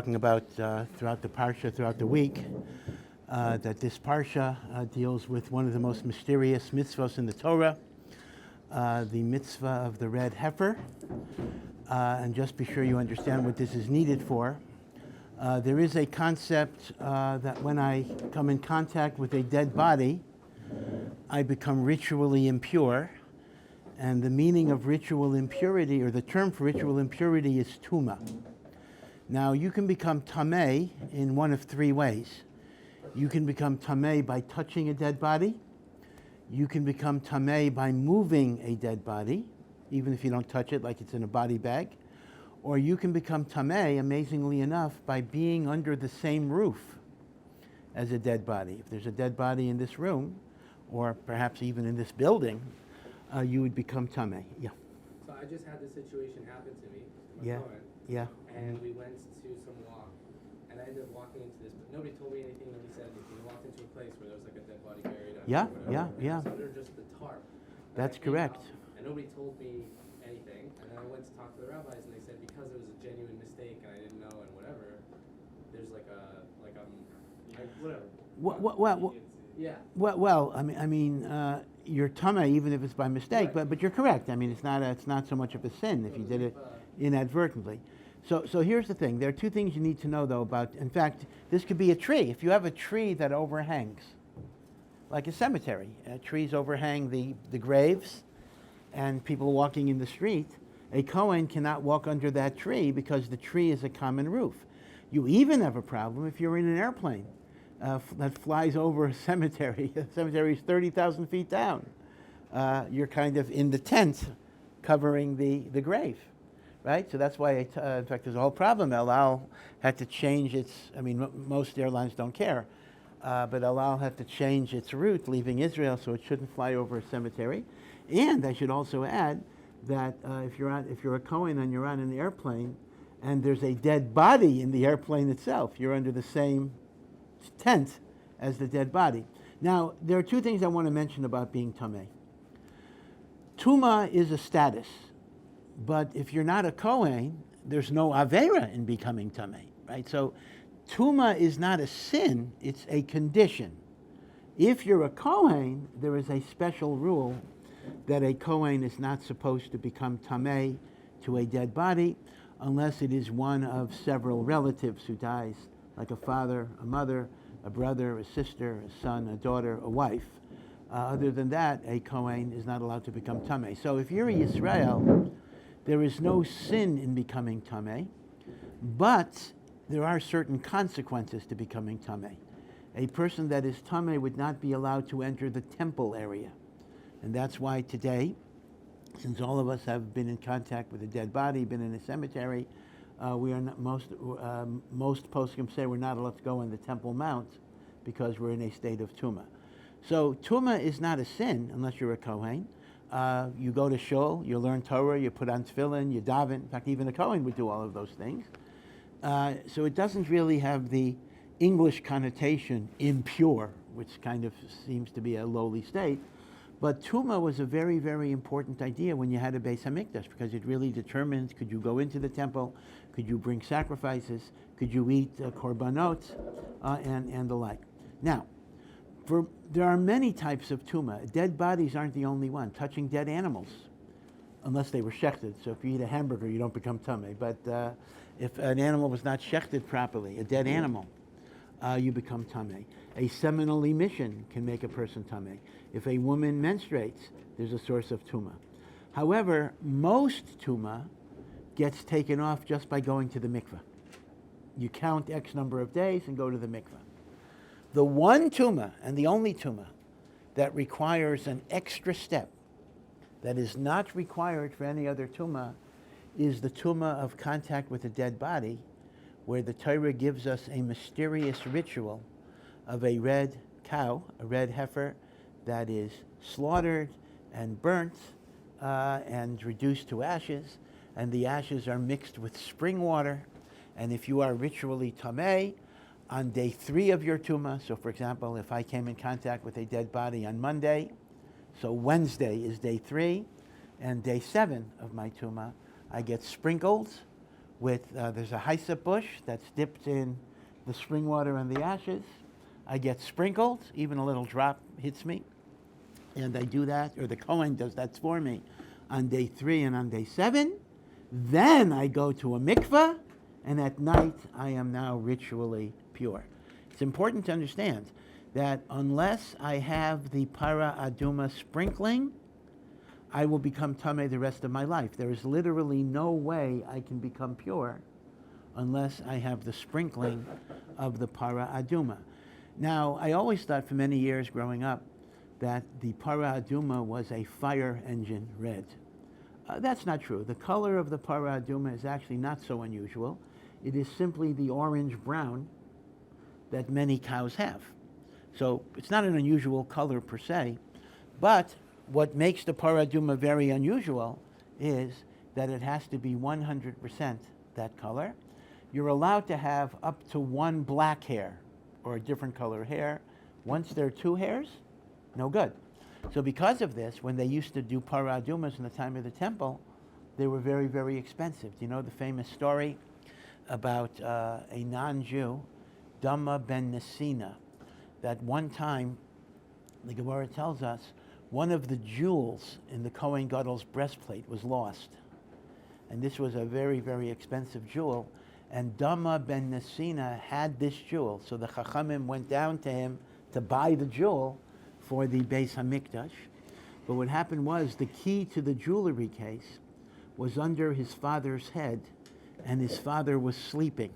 Talking about throughout the parsha, throughout the week, that this parsha deals with one of the most mysterious mitzvahs in the Torah, the mitzvah of the red heifer. And just be sure you understand what this is needed for. There is a concept that when I come in contact with a dead body, I become ritually impure. And the meaning of ritual impurity, or the term for ritual impurity, is tumah. Now, you can become tameh in one of three ways. You can become tameh by touching a dead body. You can become tameh by moving a dead body, even if you don't touch it, like it's in a body bag. Or you can become tameh, amazingly enough, by being under the same roof as a dead body. If there's a dead body in this room, or perhaps even in this building, you would become tameh. Yeah. So I just had this situation happen to me. Yeah. Yeah. And we went to some walk, and I ended up walking into this, but nobody told me anything, nobody said anything. We walked into a place where there was like a dead body buried under Yeah, or whatever. yeah. It was under just the tarp. That's correct. And nobody told me anything, and then I went to talk to the rabbis, and they said because it was a genuine mistake and I didn't know and whatever, there's whatever. Yeah. Well, I mean, you're tameh even if it's by mistake, Right. but you're correct. I mean, it's not so much of a sin if you did it inadvertently. So here's the thing. There are two things you need to know, though, about, in fact, this could be a tree. If you have a tree that overhangs, like a cemetery, trees overhang the graves, and people walking in the street, a Kohen cannot walk under that tree because the tree is a common roof. You even have a problem if you're in an airplane that flies over a cemetery. The cemetery is 30,000 feet down. You're kind of in the tent covering the grave. Right? So that's why, in fact, there's a whole problem. El Al had to change its, most airlines don't care, but El Al had to change its route leaving Israel so it shouldn't fly over a cemetery. And I should also add that if you're a Kohen and you're on an airplane and there's a dead body in the airplane itself, you're under the same tent as the dead body. Now, there are two things I want to mention about being tameh. Tumah is a status. But if you're not a Kohen, there's no Avera in becoming tameh, right? So Tumah is not a sin, it's a condition. If you're a Kohen, there is a special rule that a Kohen is not supposed to become tameh to a dead body unless it is one of several relatives who dies, like a father, a mother, a brother, a sister, a son, a daughter, a wife. Other than that, a Kohen is not allowed to become tameh. So if you're a Yisrael, there is no sin in becoming tameh, but there are certain consequences to becoming tameh. A person that is tameh would not be allowed to enter the temple area. And that's why today, since all of us have been in contact with a dead body, been in a cemetery, we are not, most poskim say we're not allowed to go in the Temple Mount because we're in a state of tumah. So tumah is not a sin unless you're a Kohen. You go to shul, you learn Torah, you put on tefillin, you daven. In fact, even a Kohen would do all of those things. So it doesn't really have the English connotation impure, which kind of seems to be a lowly state. But tumah was a very, very important idea when you had a Beis Hamikdash because it really determines, could you go into the temple, could you bring sacrifices, could you eat korbanot, and the like. Now, there are many types of tumah. Dead bodies aren't the only one. Touching dead animals, unless they were shechted. So if you eat a hamburger, you don't become tameh. But if an animal was not shechted properly, a dead animal, you become tameh. A seminal emission can make a person tameh. If a woman menstruates, there's a source of tumah. However, most tumah gets taken off just by going to the mikveh. You count X number of days and go to the mikveh. The one tumah, and the only tumah, that requires an extra step, that is not required for any other tumah, is the tumah of contact with a dead body, where the Torah gives us a mysterious ritual of a red cow, a red heifer, that is slaughtered and burnt and reduced to ashes, and the ashes are mixed with spring water, and if you are ritually tameh, on day 3 of your tumah, so for example, if I came in contact with a dead body on Monday, so Wednesday is day 3, and day 7 of my tumah, I get sprinkled with, there's a hyssop bush that's dipped in the spring water and the ashes. I get sprinkled, even a little drop hits me. And I do that, or the Kohen does that for me on day 3 and on day 7. Then I go to a mikveh, and at night I am now ritually pure. It's important to understand that unless I have the Parah Adumah sprinkling, I will become tameh the rest of my life. There is literally no way I can become pure unless I have the sprinkling of the Parah Adumah. Now, I always thought for many years growing up that the Parah Adumah was a fire engine red. That's not true. The color of the Parah Adumah is actually not so unusual. It is simply the orange-brown that many cows have. So it's not an unusual color per se, but what makes the Parah Adumah very unusual is that it has to be 100% that color. You're allowed to have up to 1 black hair or a different color hair. Once there are 2 hairs, no good. So because of this, when they used to do Parah Adumahs in the time of the temple, they were very, very expensive. Do you know the famous story about a non-Jew, Adumah ben Nesina, that one time, the Gemara tells us, one of the jewels in the Kohen Gadol's breastplate was lost. And this was a very, very expensive jewel. And Adumah ben Nesina had this jewel. So the Chachamim went down to him to buy the jewel for the Beis HaMikdash. But what happened was the key to the jewelry case was under his father's head, and his father was sleeping.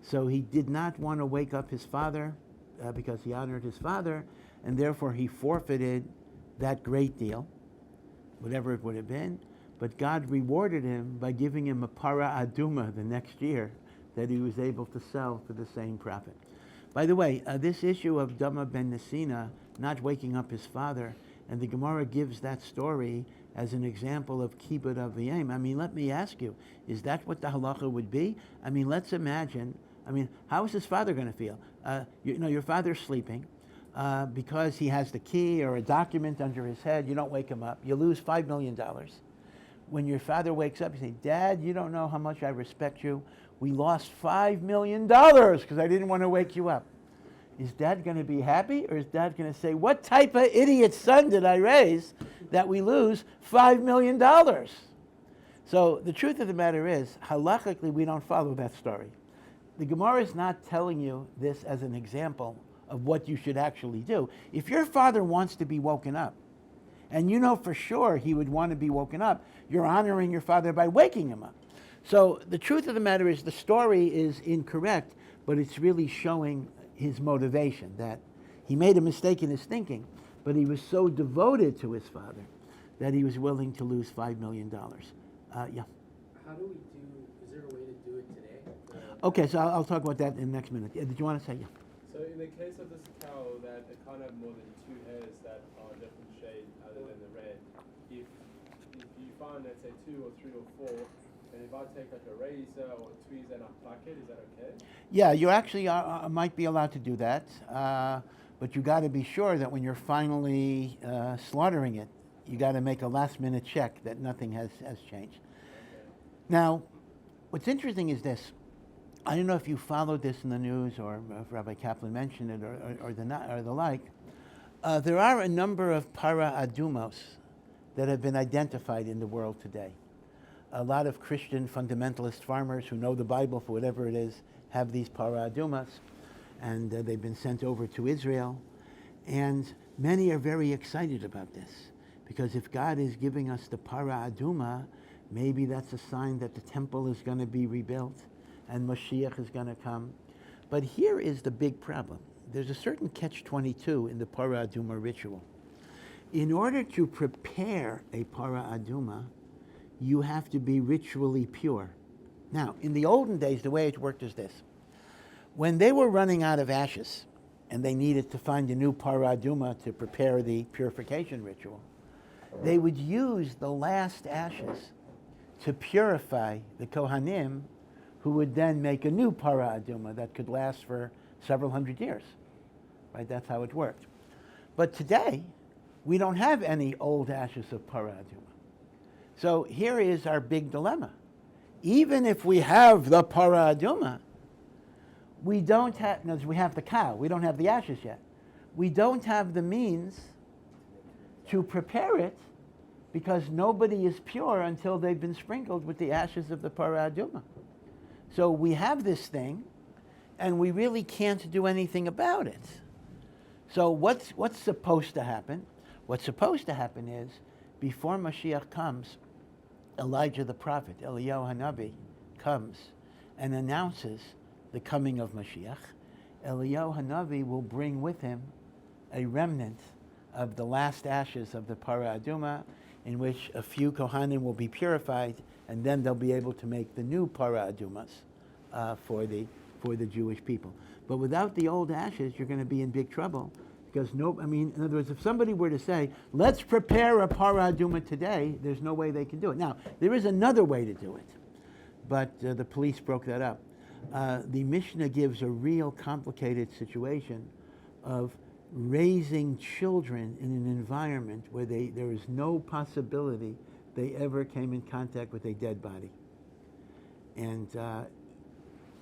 So he did not want to wake up his father because he honored his father, and therefore he forfeited that great deal, whatever it would have been. But God rewarded him by giving him a Parah Adumah the next year that he was able to sell for the same profit. By the way, this issue of Adumah ben Nesina not waking up his father, and the Gemara gives that story as an example of kibbud aviyim. I mean, let me ask you, is that what the halacha would be? I mean, let's imagine, how is his father going to feel? Your father's sleeping. Because he has the key or a document under his head, you don't wake him up. You lose $5 million. When your father wakes up, you say, Dad, you don't know how much I respect you. We lost $5 million because I didn't want to wake you up. Is Dad going to be happy, or is Dad going to say, what type of idiot son did I raise that we lose $5 million? So the truth of the matter is, halachically, we don't follow that story. The Gemara is not telling you this as an example of what you should actually do. If your father wants to be woken up, and you know for sure he would want to be woken up, you're honoring your father by waking him up. So the truth of the matter is the story is incorrect, but it's really showing his motivation, that he made a mistake in his thinking, but he was so devoted to his father that he was willing to lose $5 million. Yeah. How do we do, is there a way to do it today? Okay, so I'll talk about that in the next minute. Did you want to say? Yeah. So in the case of this cow that it can't have more than 2 hairs that are different shade other than the red, if you find, let's say, 2 or 3 or 4, and if I take like a razor or tweeze and I pluck it, is that okay? Yeah, you actually might be allowed to do that, but you got to be sure that when you're finally slaughtering it, you got to make a last-minute check that nothing has changed. Okay. Now, what's interesting is this. I don't know if you followed this in the news or if Rabbi Kaplan mentioned it or the like. There are a number of Parah Adumos that have been identified in the world today. A lot of Christian fundamentalist farmers who know the Bible for whatever it is have these Parah Adumas, and they've been sent over to Israel. And many are very excited about this, because if God is giving us the Parah Adumah, maybe that's a sign that the temple is going to be rebuilt and Mashiach is going to come. But here is the big problem. There's a certain catch-22 in the Parah Adumah ritual. In order to prepare a Parah Adumah, you have to be ritually pure. Now, in the olden days, the way it worked is this. When they were running out of ashes and they needed to find a new Parah Adumah to prepare the purification ritual, they would use the last ashes to purify the Kohanim, who would then make a new Parah Adumah that could last for several hundred years. Right? That's how it worked. But today, we don't have any old ashes of Parah Adumah. So here is our big dilemma. even if we have the Parah Adumah, we don't have, no, we have the cow, we don't have the ashes yet. We don't have the means to prepare it because nobody is pure until they've been sprinkled with the ashes of the Parah Adumah. So we have this thing, and we really can't do anything about it. So what's supposed to happen? What's supposed to happen is, before Mashiach comes, Elijah the prophet, Eliyahu Hanavi, comes and announces the coming of Mashiach. Eliyahu Hanavi will bring with him a remnant of the last ashes of the Parah Adumah, in which a few Kohanim will be purified, and then they'll be able to make the new Parah Adumahs for the Jewish people. But without the old ashes, you're going to be in big trouble. Because in other words, if somebody were to say, let's prepare a Parah Adumah today, there's no way they can do it. Now, there is another way to do it, but the police broke that up. The Mishnah gives a real complicated situation of raising children in an environment where there is no possibility they ever came in contact with a dead body. And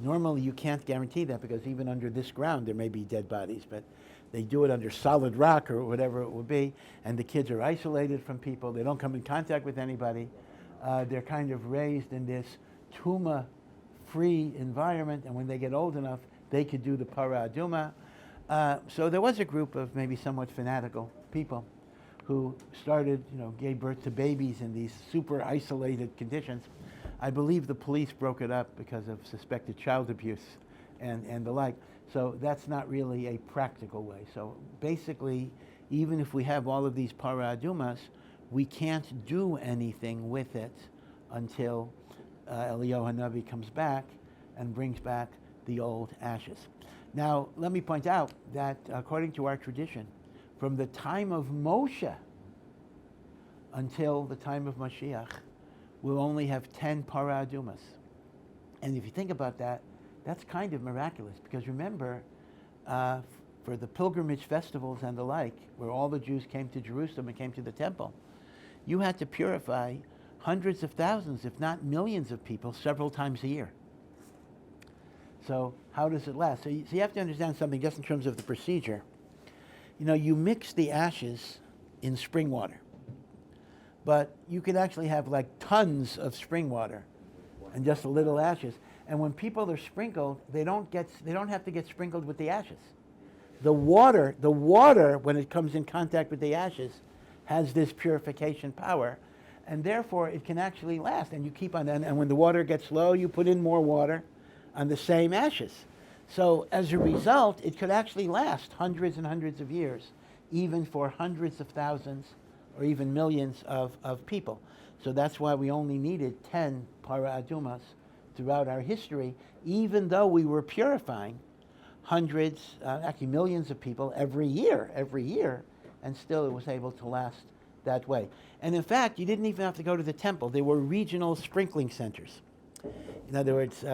normally you can't guarantee that, because even under this ground there may be dead bodies, but they do it under solid rock or whatever it will be, and the kids are isolated from people. They don't come in contact with anybody. They're kind of raised in this tumah-free environment, and when they get old enough, they could do the Parah Adumah. So there was a group of maybe somewhat fanatical people who started, gave birth to babies in these super isolated conditions. I believe the police broke it up because of suspected child abuse and the like. So that's not really a practical way. So basically, even if we have all of these Parah Adumahs, we can't do anything with it until Eliyahu Hanavi comes back and brings back the old ashes. Now, let me point out that according to our tradition, from the time of Moshe until the time of Mashiach, we'll only have 10 Parah Adumahs. And if you think about that, that's kind of miraculous, because remember, for the pilgrimage festivals and the like, where all the Jews came to Jerusalem and came to the temple, you had to purify hundreds of thousands, if not millions of people several times a year. So how does it last? So you have to understand something just in terms of the procedure. You mix the ashes in spring water, but you could actually have like tons of spring water and just a little ashes. And when people are sprinkled, they don't have to get sprinkled with the ashes. The water, when it comes in contact with the ashes, has this purification power, and therefore it can actually last. And you keep on, and when the water gets low, you put in more water on the same ashes. So as a result, it could actually last hundreds and hundreds of years, even for hundreds of thousands or even millions of people. So that's why we only needed 10 Parah Adumahs throughout our history, even though we were purifying hundreds, actually millions of people every year, and still it was able to last that way. And in fact, you didn't even have to go to the temple. There were regional sprinkling centers. In other words,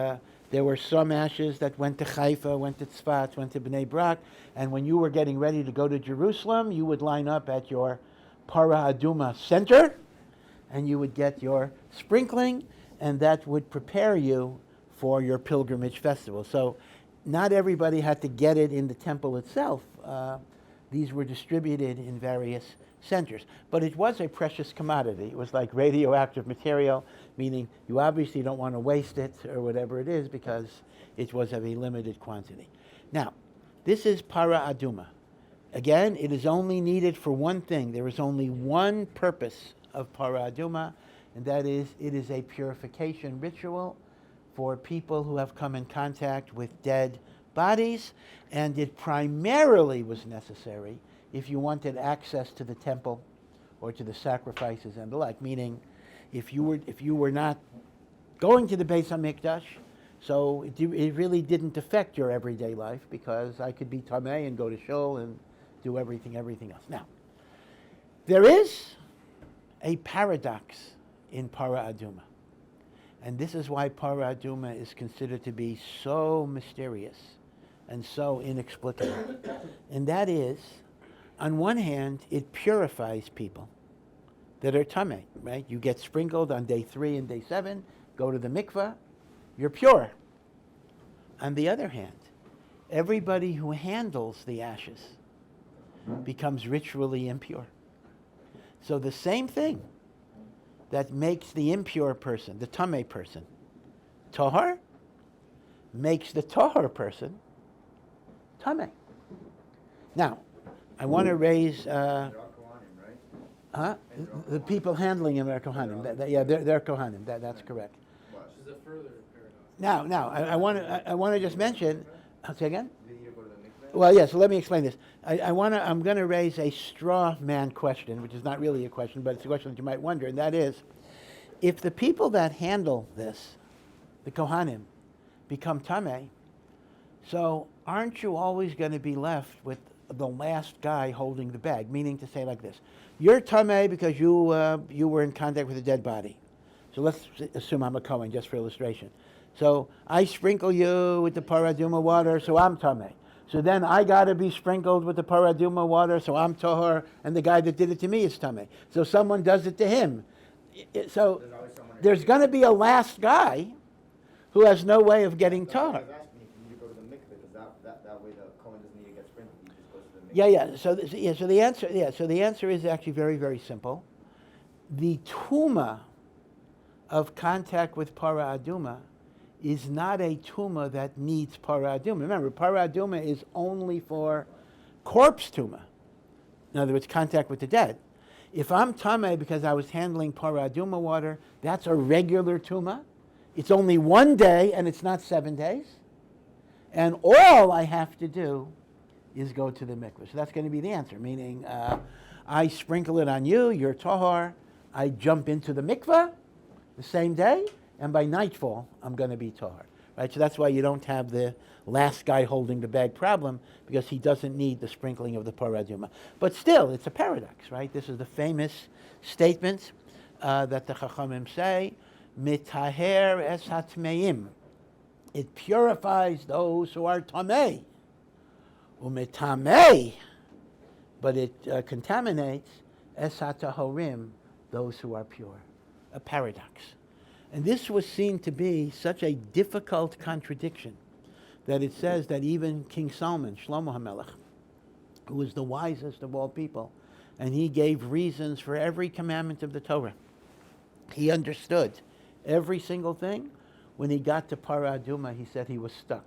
there were some ashes that went to Haifa, went to Tzfat, went to Bnei Brak, and when you were getting ready to go to Jerusalem, you would line up at your Parah Adumah center, and you would get your sprinkling, and that would prepare you for your pilgrimage festival. So not everybody had to get it in the temple itself. These were distributed in various centers. But it was a precious commodity. It was like radioactive material, meaning you obviously don't want to waste it or whatever it is, because it was of a limited quantity. Now, this is Parah Adumah. Again, it is only needed for one thing. There is only one purpose of Parah Adumah, and that is, it is a purification ritual for people who have come in contact with dead bodies, and it primarily was necessary if you wanted access to the temple or to the sacrifices and the like. Meaning, if you were not going to the Beis HaMikdash, so it really didn't affect your everyday life, because I could be tamei and go to shul and do everything else. Now, there is a paradox in Parah Adumah. And this is why Parah Adumah is considered to be so mysterious and so inexplicable. And that is, on one hand, it purifies people that are tamei, right? You get sprinkled on day 3 and day 7, go to the mikveh, you're pure. On the other hand, everybody who handles the ashes becomes ritually impure. So the same thing that makes the impure person, the tameh person, tahor, makes the tahor person tameh. Now, I want to raise... They're all Kohanim, right? The people handling him are Kohanim. They're Kohanim. That's correct. What? Which is a further paradox. Now, I want to just mention. Say again. Did you go to the mikveh? Well, yeah. So let me explain this. I'm going to raise a straw man question, which is not really a question, but it's a question that you might wonder, and that is, if the people that handle this, the Kohanim, become tameh, so aren't you always going to be left with the last guy holding the bag? Meaning to say like this: you're tameh because you were in contact with a dead body. So let's assume I'm a Kohen, just for illustration. So I sprinkle you with the Parah Adumah water, so I'm tameh. So then I got to be sprinkled with the Parah Adumah water, so I'm tahor, and the guy that did it to me is tameh. So someone does it to him. So There's always someone there's going to be a last guy who has no way of getting That's why I tahor. was asking you, can you go to the mikveh? Because that way the Kohen doesn't need to get sprinkled. He just goes to the mikveh. So the answer is actually very, very simple. The tuma of contact with Parah Adumah is not a tuma that needs Parah Adumah. Remember, Parah Adumah is only for corpse tuma. In other words, contact with the dead. If I'm tameh because I was handling Parah Adumah water, that's a regular tuma. It's only one day, and it's not 7 days. And all I have to do is go to the mikveh. So that's going to be the answer, meaning I sprinkle it on you, you're tahor, I jump into the mikveh the same day, and by nightfall, I'm going to be tahor. Right? So that's why you don't have the last guy holding the bag problem, because he doesn't need the sprinkling of the Parah Adumah. But still, it's a paradox, right? This is the famous statement that the Chachamim say, mitaher es hatmeim. It purifies those who are tamei. Umitamei, but it contaminates es hatahorim, those who are pure. A paradox. And this was seen to be such a difficult contradiction that it says that even King Solomon, Shlomo HaMelech, who was the wisest of all people, and he gave reasons for every commandment of the Torah. He understood every single thing. When he got to Parah Adumah, he said he was stuck.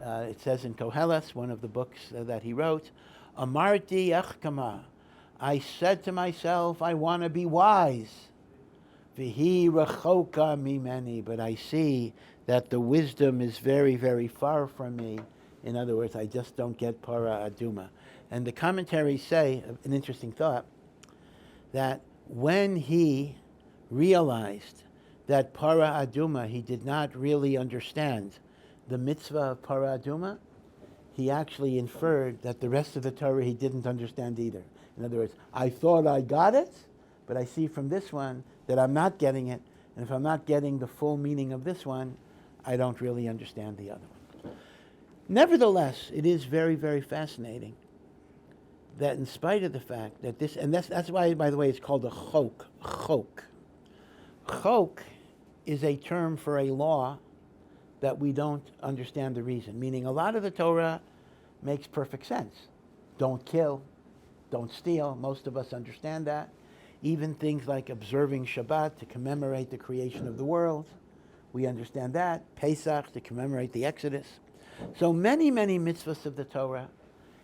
It says in Koheles, one of the books that he wrote, Amarti echkama, I said to myself, I want to be wise. V'hi rechoka mimeni, but I see that the wisdom is very, very far from me. In other words, I just don't get Parah Adumah. And the commentaries say, an interesting thought, that when he realized that Parah Adumah, he did not really understand the mitzvah of Parah Adumah, he actually inferred that the rest of the Torah he didn't understand either. In other words, I thought I got it, but I see from this one that I'm not getting it, and if I'm not getting the full meaning of this one, I don't really understand the other one. Nevertheless, it is very, very fascinating that in spite of the fact that this, and that's why, by the way, it's called a chok. Chok. Chok is a term for a law that we don't understand the reason, meaning a lot of the Torah makes perfect sense. Don't kill, don't steal, most of us understand that. Even things like observing Shabbat to commemorate the creation of the world, we understand that. Pesach to commemorate the Exodus. So many, many mitzvahs of the Torah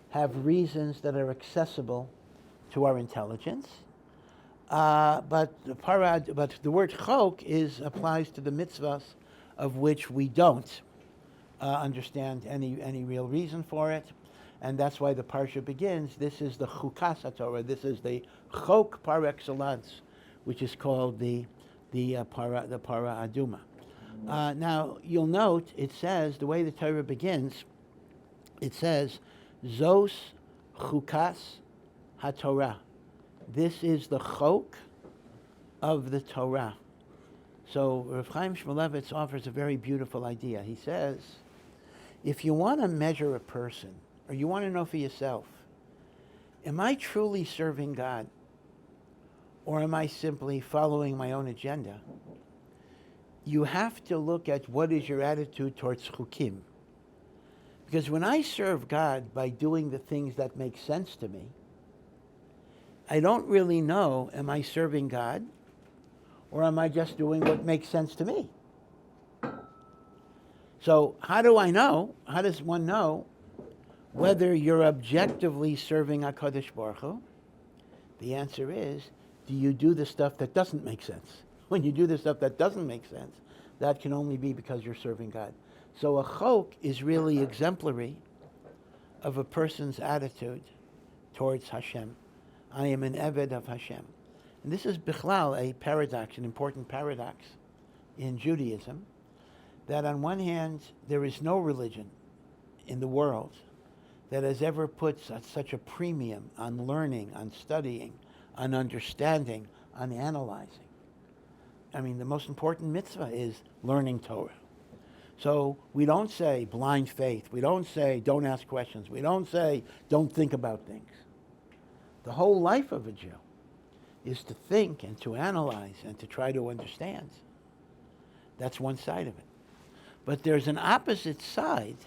have reasons that are accessible to our intelligence. But the word chok applies to the mitzvahs of which we don't understand any real reason for it. And that's why the parsha begins. This is the chukas HaTorah. This is the chok par excellence, which is called the Parah Adumah. Now you'll note it says the way the Torah begins. It says Zos chukas HaTorah. This is the chok of the Torah. So Rav Chaim Shmulevitz offers a very beautiful idea. He says, if you want to measure a person, or you want to know for yourself, am I truly serving God? Or am I simply following my own agenda? you have to look at what is your attitude towards chukim. Because when I serve God by doing the things that make sense to me, I don't really know, am I serving God or am I just doing what makes sense to me? So how do I know? How does one know whether you're objectively serving HaKadosh Baruch Hu? The answer is, do you do the stuff that doesn't make sense? When you do the stuff that doesn't make sense, that can only be because you're serving God. So a Chok is really exemplary of a person's attitude towards Hashem. I am an Eved of Hashem. And this is Bichlal, a paradox, an important paradox in Judaism, that on one hand, there is no religion in the world that has ever put such a premium on learning, on studying, on understanding, on analyzing. I mean, the most important mitzvah is learning Torah. So we don't say blind faith. We don't say don't ask questions. We don't say don't think about things. The whole life of a Jew is to think and to analyze and to try to understand. That's one side of it. But there's an opposite side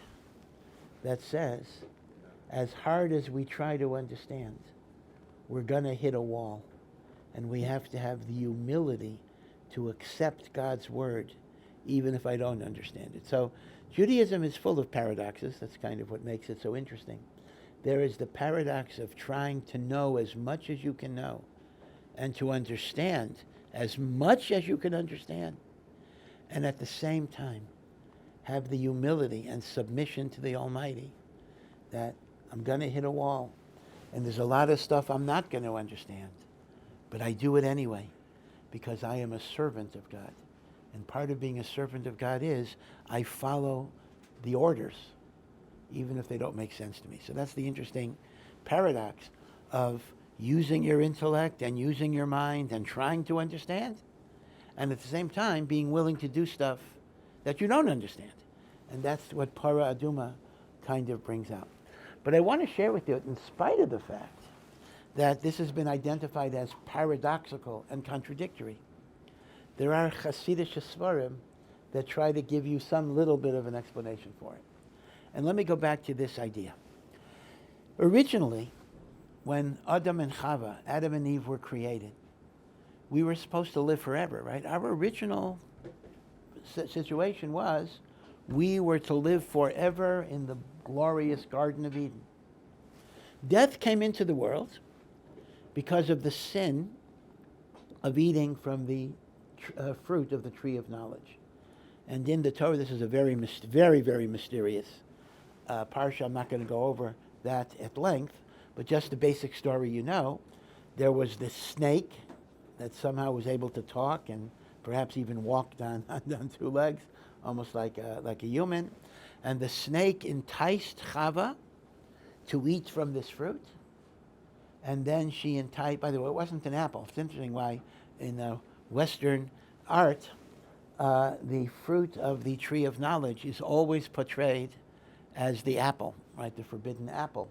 that says, as hard as we try to understand, we're going to hit a wall. And we have to have the humility to accept God's word, even if I don't understand it. So Judaism is full of paradoxes. That's kind of what makes it so interesting. There is the paradox of trying to know as much as you can know and to understand as much as you can understand, and at the same time have the humility and submission to the Almighty that I'm going to hit a wall and there's a lot of stuff I'm not going to understand, but I do it anyway because I am a servant of God. And part of being a servant of God is I follow the orders, even if they don't make sense to me. So that's the interesting paradox of using your intellect and using your mind and trying to understand, and at the same time being willing to do stuff that you don't understand. And that's what Parah Adumah kind of brings out. But I want to share with you, in spite of the fact that this has been identified as paradoxical and contradictory, there are Hasidic Svarim that try to give you some little bit of an explanation for it. And let me go back to this idea. Originally, when Adam and Chava, Adam and Eve were created, we were supposed to live forever, right? Our original situation was we were to live forever in the glorious Garden of Eden. Death came into the world because of the sin of eating from the fruit of the tree of knowledge. And in the Torah, this is a very, very mysterious parsha. I'm not going to go over that at length, but just the basic story you know. There was this snake that somehow was able to talk and perhaps even walked on two legs, almost like a human. And the snake enticed Chava to eat from this fruit. And then she enticed, by the way, it wasn't an apple. It's interesting why in Western art, the fruit of the tree of knowledge is always portrayed as the apple, right, the forbidden apple.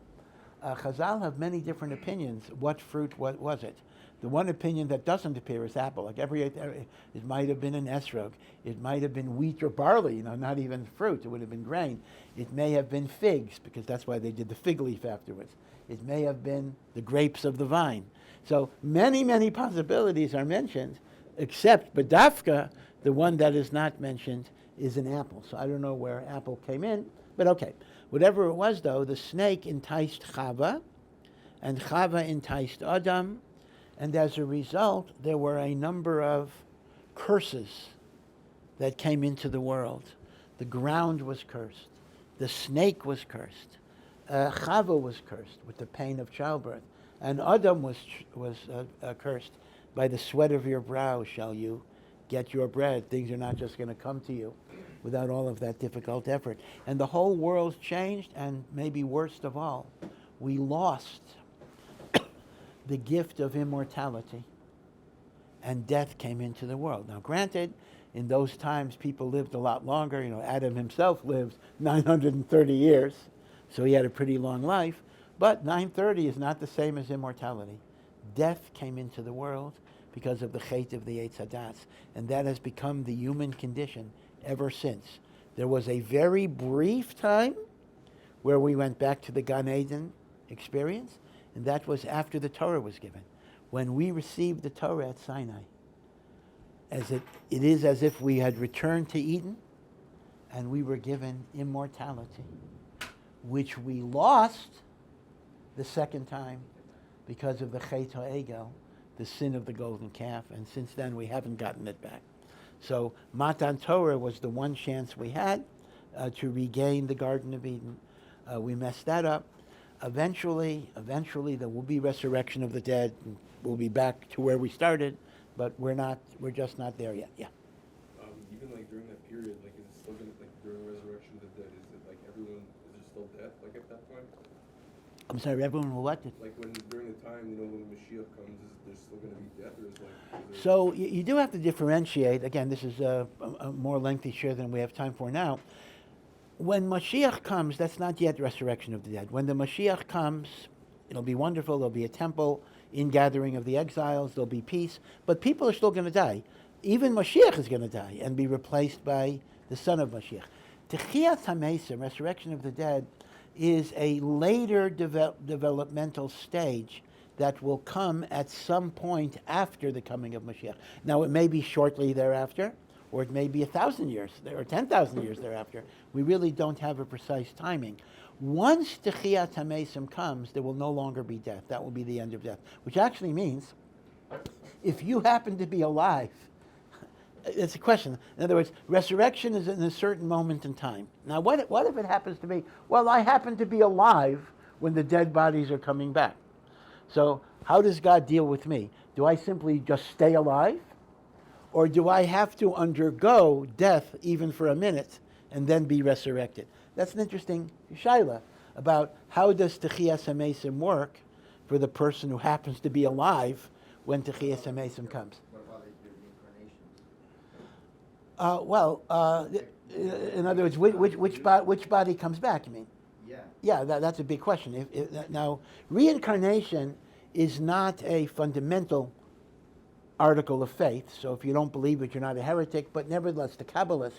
Chazal have many different opinions. What fruit was it? The one opinion that doesn't appear is apple. Like it might have been an esrog. It might have been wheat or barley, not even fruit. It would have been grain. It may have been figs, because that's why they did the fig leaf afterwards. It may have been the grapes of the vine. So many possibilities are mentioned, except Badafka, the one that is not mentioned, is an apple. So I don't know where apple came in, but okay. Whatever it was, though, the snake enticed Chava, and Chava enticed Adam, and as a result, there were a number of curses that came into the world. The ground was cursed. The snake was cursed. Chava was cursed with the pain of childbirth. And Adam was cursed. By the sweat of your brow shall you get your bread. Things are not just going to come to you without all of that difficult effort. And the whole world changed, and maybe worst of all, we lost the gift of immortality, and death came into the world. Now, granted, in those times, people lived a lot longer. Adam himself lived 930 years, so he had a pretty long life. But 930 is not the same as immortality. Death came into the world. because of the chait of the Eitz Hadas. And that has become the human condition ever since. There was a very brief time where we went back to the Gan Eden experience, and that was after the Torah was given. When we received the Torah at Sinai, it is as if we had returned to Eden, and we were given immortality, which we lost the second time because of the Chet HaEgel, the sin of the golden calf, and since then we haven't gotten it back. So Matan Torah was the one chance we had to regain the Garden of Eden. We messed that up. Eventually there will be resurrection of the dead, and we'll be back to where we started, but we're just not there yet. Yeah. Even like during that period, like is it still gonna, like during resurrection of the dead, is it like everyone, is there still death like at that point? I'm sorry, everyone will what? Like when during the time, when Mashiach comes, is there still gonna be death, or is like? So you do have to differentiate. Again, this is a more lengthy share than we have time for now. When Mashiach comes, that's not yet resurrection of the dead. When the Mashiach comes, it'll be wonderful. There'll be a temple, ingathering of the exiles. There'll be peace. But people are still going to die. Even Mashiach is going to die and be replaced by the son of Mashiach. Techiyat HaMesim, resurrection of the dead, is a later developmental stage that will come at some point after the coming of Mashiach. Now, it may be shortly thereafter, or it may be 1,000 years, or 10,000 years thereafter. We really don't have a precise timing. Once Techiyat HaMesim comes, there will no longer be death. That will be the end of death, which actually means if you happen to be alive, it's a question. In other words, resurrection is in a certain moment in time. Now, what if it happens to be, well, I happen to be alive when the dead bodies are coming back. So how does God deal with me? Do I simply just stay alive? Or do I have to undergo death even for a minute and then be resurrected? That's an interesting shaila about how does Techiyas HaMesim work for the person who happens to be alive when Techiyas HaMesim comes. What about the reincarnation? In other words, which body comes back, you mean? Yeah. Yeah, that's a big question. Now, reincarnation is not a fundamental article of faith, so if you don't believe it, you're not a heretic, but nevertheless, the Kabbalists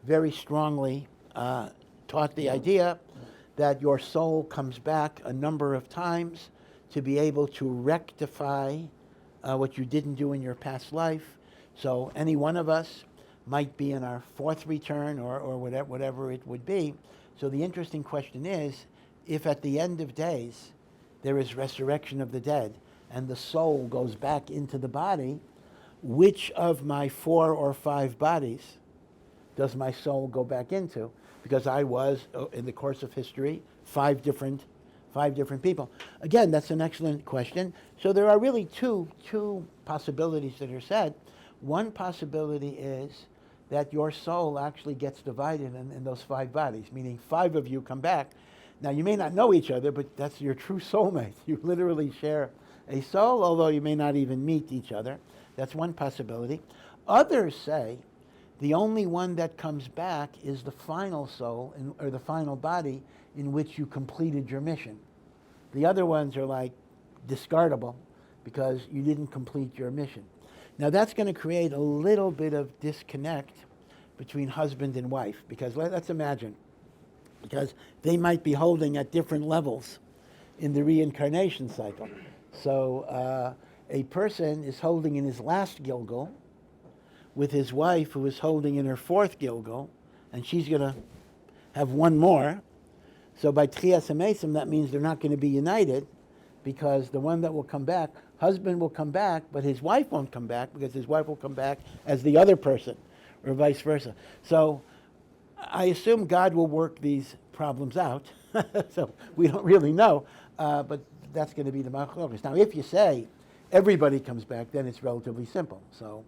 very strongly taught the idea that your soul comes back a number of times to be able to rectify what you didn't do in your past life. So any one of us might be in our fourth return or whatever it would be. So the interesting question is, if at the end of days there is resurrection of the dead and the soul goes back into the body, which of my 4 or 5 bodies does my soul go back into? Because I was, in the course of history, 5 different people. Again, that's an excellent question. So there are really two possibilities that are said. One possibility is that your soul actually gets divided in those 5 bodies, meaning 5 of you come back. Now, you may not know each other, but that's your true soulmate. You literally share a soul, although you may not even meet each other. That's one possibility. Others say the only one that comes back is the final soul, or the final body in which you completed your mission. The other ones are like discardable because you didn't complete your mission. Now that's going to create a little bit of disconnect between husband and wife, because let's imagine, because they might be holding at different levels in the reincarnation cycle. So a person is holding in his last Gilgul with his wife who is holding in her 4th Gilgul, and she's going to have one more. So by Techiyas HaMesim, that means they're not going to be united, because the one that will come back, husband will come back, but his wife won't come back, because his wife will come back as the other person, or vice versa. So I assume God will work these problems out. So we don't really know, but that's going to be the machlokas. Now, if you say everybody comes back, then it's relatively simple. So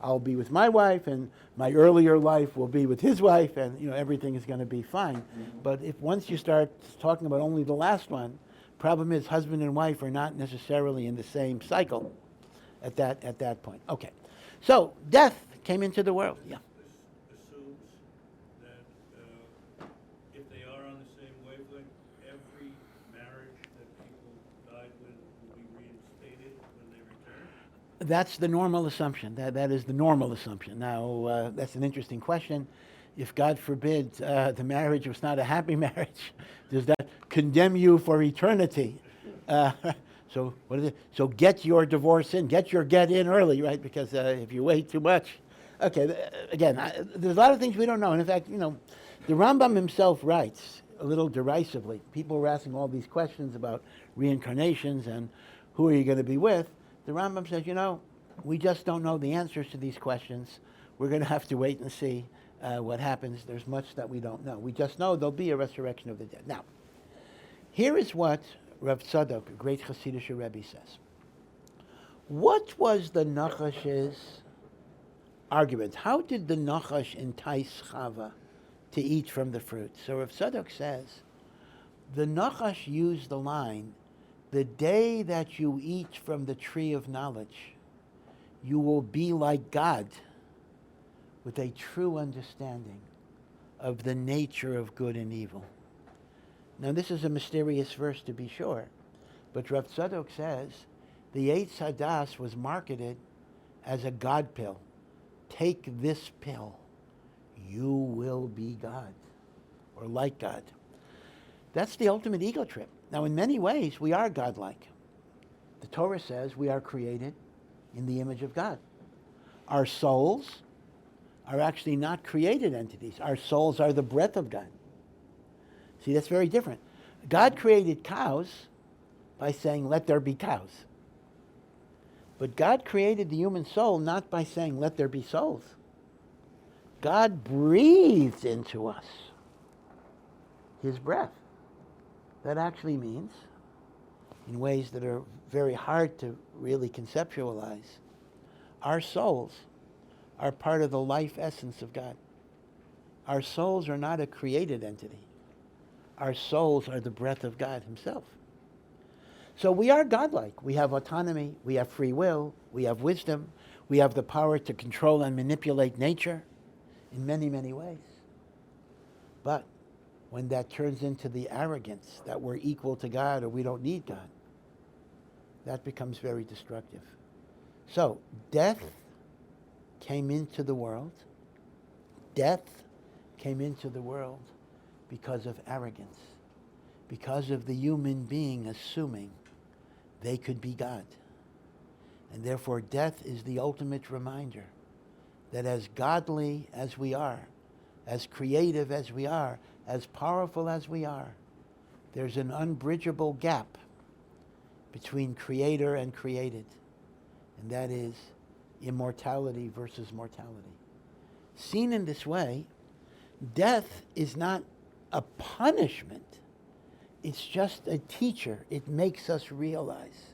I'll be with my wife, and my earlier life will be with his wife, and everything is going to be fine. Mm-hmm. But if once you start talking about only the last one, problem is husband and wife are not necessarily in the same cycle at that point. Okay, so death came into the world. Yeah. Assumes that if they are on the same wavelength, every marriage that people died with will be reinstated when they return. That's the normal assumption. That is the normal assumption. Now, that's an interesting question. If God forbid the marriage was not a happy marriage, does that condemn you for eternity? So what is it? So get your divorce in, get your get in early, right? Because if you wait too much, okay. Again, there's a lot of things we don't know. And in fact, the Rambam himself writes a little derisively. People were asking all these questions about reincarnations and who are you going to be with. The Rambam says, we just don't know the answers to these questions. We're going to have to wait and see what happens. There's much that we don't know. We just know there'll be a resurrection of the dead. Now, here is what Rav Tzadok, a great Hasidic Rebbe, says. What was the Nachash's argument? How did the Nachash entice Chava to eat from the fruit? So Rav Tzadok says, the Nachash used the line, the day that you eat from the tree of knowledge, you will be like God with a true understanding of the nature of good and evil. Now, this is a mysterious verse to be sure, but Rav Tzadok says the Eitz Hadas was marketed as a God pill. Take this pill, you will be God, or like God. That's the ultimate ego trip. Now, in many ways, we are godlike. The Torah says we are created in the image of God. Our souls are actually not created entities. Our souls are the breath of God. See, that's very different. God created cows by saying, let there be cows. But God created the human soul not by saying, let there be souls. God breathed into us his breath. That actually means, in ways that are very hard to really conceptualize, our souls are part of the life essence of God. Our souls are not a created entity. Our souls are the breath of God himself. So we are godlike. We have autonomy, we have free will, we have wisdom, we have the power to control and manipulate nature in many, many ways. But when that turns into the arrogance that we're equal to God or we don't need God, that becomes very destructive. So death came into the world. Death came into the world because of arrogance, because of the human being assuming they could be God. And therefore death is the ultimate reminder that as godly as we are, as creative as we are, as powerful as we are, there's an unbridgeable gap between creator and created, and that is immortality versus mortality. Seen in this way, death is not a punishment. It's just a teacher. It makes us realize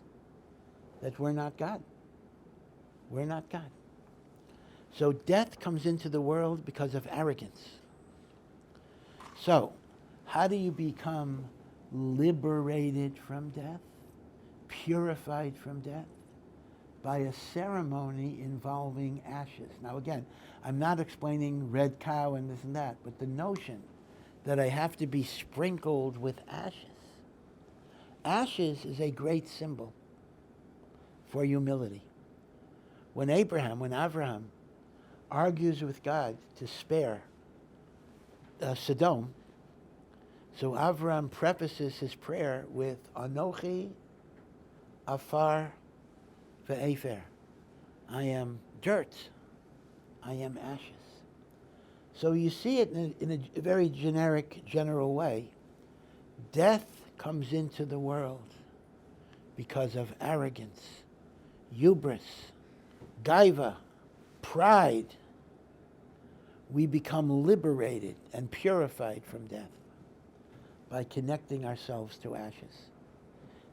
that we're not God. We're not God. So death comes into the world because of arrogance. So, how do you become liberated from death? Purified from death? By a ceremony involving ashes. Now again, I'm not explaining red cow and this and that, but the notion that I have to be sprinkled with ashes. Ashes is a great symbol for humility. When Abraham argues with God to spare Sodom, so Avraham prefaces his prayer with Anochi Afar ve'efer. I am dirt. I am ashes. So you see it in a very generic, general way. Death comes into the world because of arrogance, hubris, gaiva, pride. We become liberated and purified from death by connecting ourselves to ashes.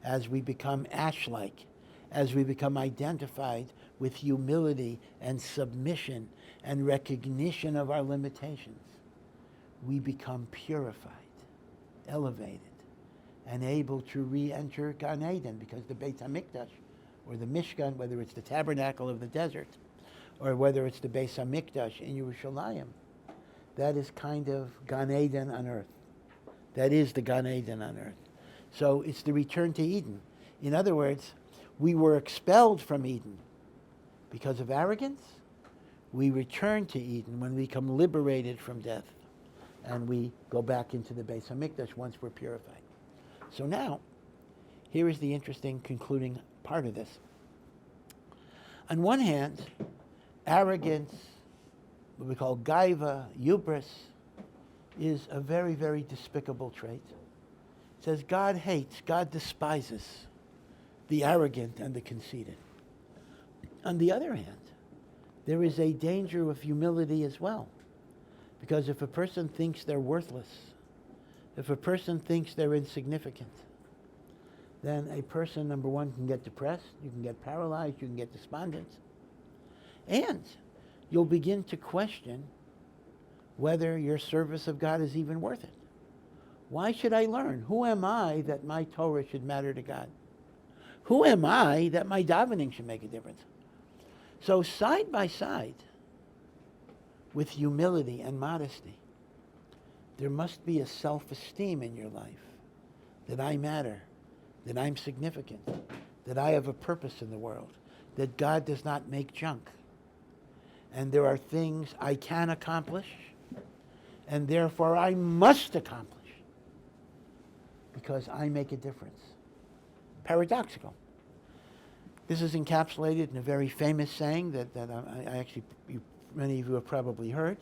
As we become ash-like, as we become identified with humility and submission and recognition of our limitations, we become purified, elevated, and able to re-enter Gan Eden, because the Beit HaMikdash, or the Mishkan, whether it's the tabernacle of the desert, or whether it's the Beis HaMikdash in Yerushalayim, that is kind of Gan Eden on earth. That is the Gan Eden on earth. So it's the return to Eden. In other words, we were expelled from Eden Because of arrogance, we return to Eden when we become liberated from death, and we go back into the Beis Hamikdash once we're purified. So now, here is the interesting concluding part of this. On one hand, arrogance, what we call gaiva, hubris, is a very, very despicable trait. It says God hates, God despises the arrogant and the conceited. On the other hand, there is a danger of humility as well. Because if a person thinks they're worthless, if a person thinks they're insignificant, then a person, number one, can get depressed, you can get paralyzed, you can get despondent, and you'll begin to question whether your service of God is even worth it. Why should I learn? Who am I that my Torah should matter to God? Who am I that my davening should make a difference? So side by side with humility and modesty, there must be a self-esteem in your life that I matter, that I'm significant, that I have a purpose in the world, that God does not make junk. And there are things I can accomplish, and therefore I must accomplish because I make a difference. Paradoxical. This is encapsulated in a very famous saying that I actually, many of you have probably heard,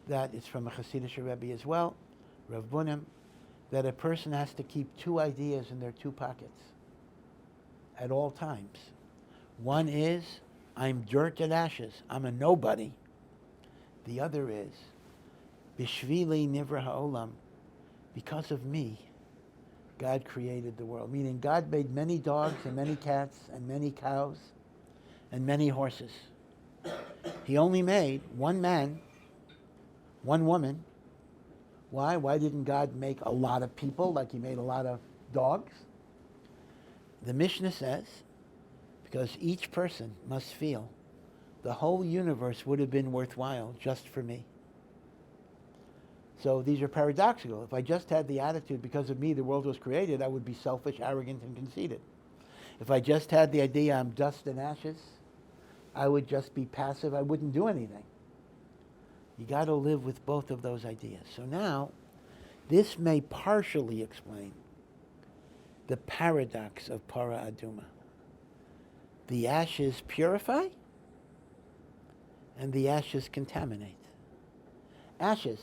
that it's from a Hasidic Rebbe as well, Rav Bunim, that a person has to keep two ideas in their two pockets at all times. One is, I'm dirt and ashes, I'm a nobody. The other is, Bishvili Nivra Ha'olam, because of me, God created the world. Meaning God made many dogs and many cats and many cows and many horses. He only made one man, one woman. Why? Why didn't God make a lot of people like he made a lot of dogs? The Mishnah says, because each person must feel the whole universe would have been worthwhile just for me. So these are paradoxical. If I just had the attitude, because of me the world was created, I would be selfish, arrogant, and conceited. If I just had the idea I'm dust and ashes, I would just be passive, I wouldn't do anything. You got to live with both of those ideas. So now, this may partially explain the paradox of Parah Adumah. The ashes purify, and the ashes contaminate. Ashes,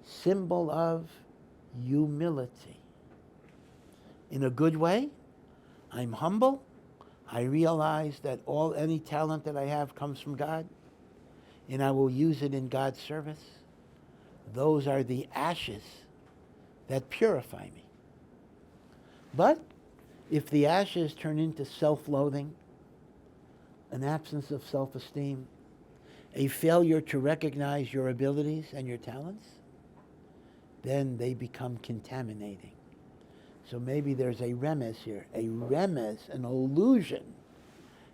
symbol of humility. In a good way, I'm humble. I realize that any talent that I have comes from God, and I will use it in God's service. Those are the ashes that purify me. But if the ashes turn into self-loathing, an absence of self-esteem, a failure to recognize your abilities and your talents, then they become contaminating. So maybe there's a remez here, an illusion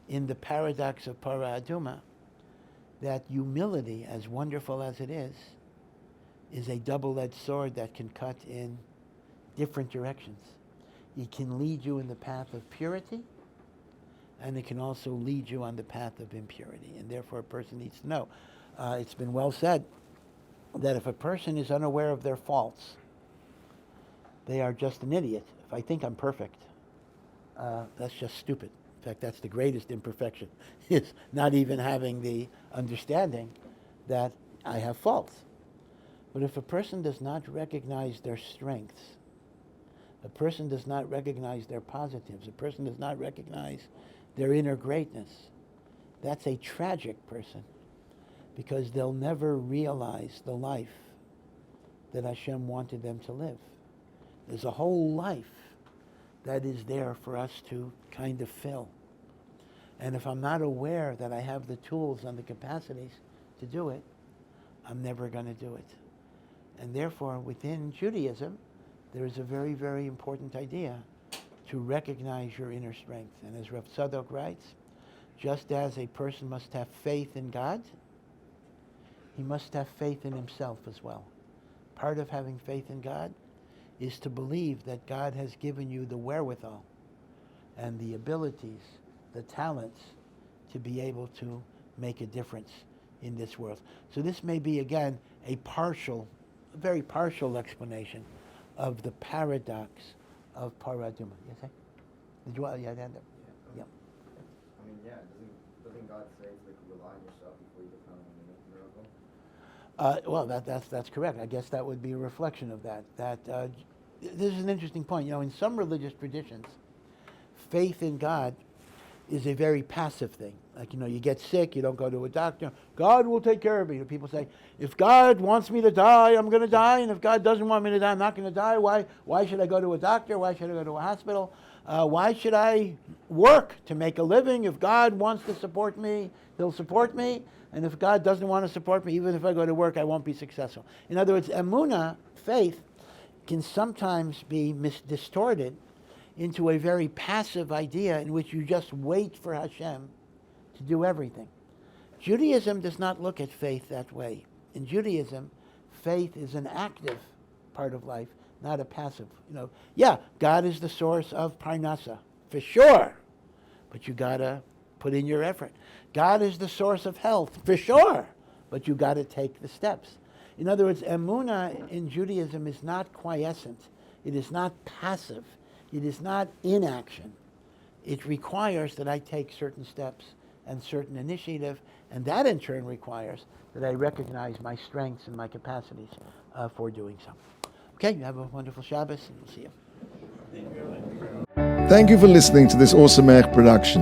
in the paradox of Parah Adumah, that humility, as wonderful as it is a double-edged sword that can cut in different directions. It can lead you in the path of purity, and it can also lead you on the path of impurity. And therefore a person needs to know. It's been well said that if a person is unaware of their faults, they are just an idiot. If I think I'm perfect, that's just stupid. In fact, that's the greatest imperfection, is not even having the understanding that I have faults. But if a person does not recognize their strengths, a person does not recognize their positives, a person does not recognize their inner greatness, that's a tragic person, because they'll never realize the life that Hashem wanted them to live. There's a whole life that is there for us to kind of fill. And if I'm not aware that I have the tools and the capacities to do it, I'm never going to do it. And therefore, within Judaism, there is a very, very important idea to recognize your inner strength. And as Rav Tzadok writes, just as a person must have faith in God, he must have faith in himself as well. Part of having faith in God is to believe that God has given you the wherewithal and the abilities, the talents to be able to make a difference in this world. So this may be, again, a very partial explanation of the paradox of Parah Adumah. Yes, sir? Did you want? Yeah, yeah. I mean, yeah, doesn't God say it's like rely on yourself before you become a miracle? Well, that's correct. I guess that would be a reflection of that. This is an interesting point. You know, in some religious traditions, faith in God is a very passive thing. Like, you know, you get sick, you don't go to a doctor. God will take care of me. People say, if God wants me to die, I'm going to die. And if God doesn't want me to die, I'm not going to die. Why should I go to a doctor? Why should I go to a hospital? Why should I work to make a living? If God wants to support me, he'll support me. And if God doesn't want to support me, even if I go to work, I won't be successful. In other words, emunah, faith, can sometimes be distorted into a very passive idea in which you just wait for Hashem to do everything. Judaism does not look at faith that way. In Judaism, faith is an active part of life, not a passive. You know, yeah, God is the source of parnasa, for sure, but you gotta put in your effort. God is the source of health, for sure, but you gotta take the steps. In other words, emunah in Judaism is not quiescent. It is not passive. It is not inaction. It requires that I take certain steps and certain initiative, and that in turn requires that I recognize my strengths and my capacities for doing so. Okay, you have a wonderful Shabbos, and we'll see you. Thank you for listening to this Awesome Ech production.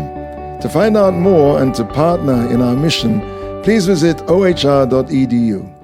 To find out more and to partner in our mission, please visit ohr.edu.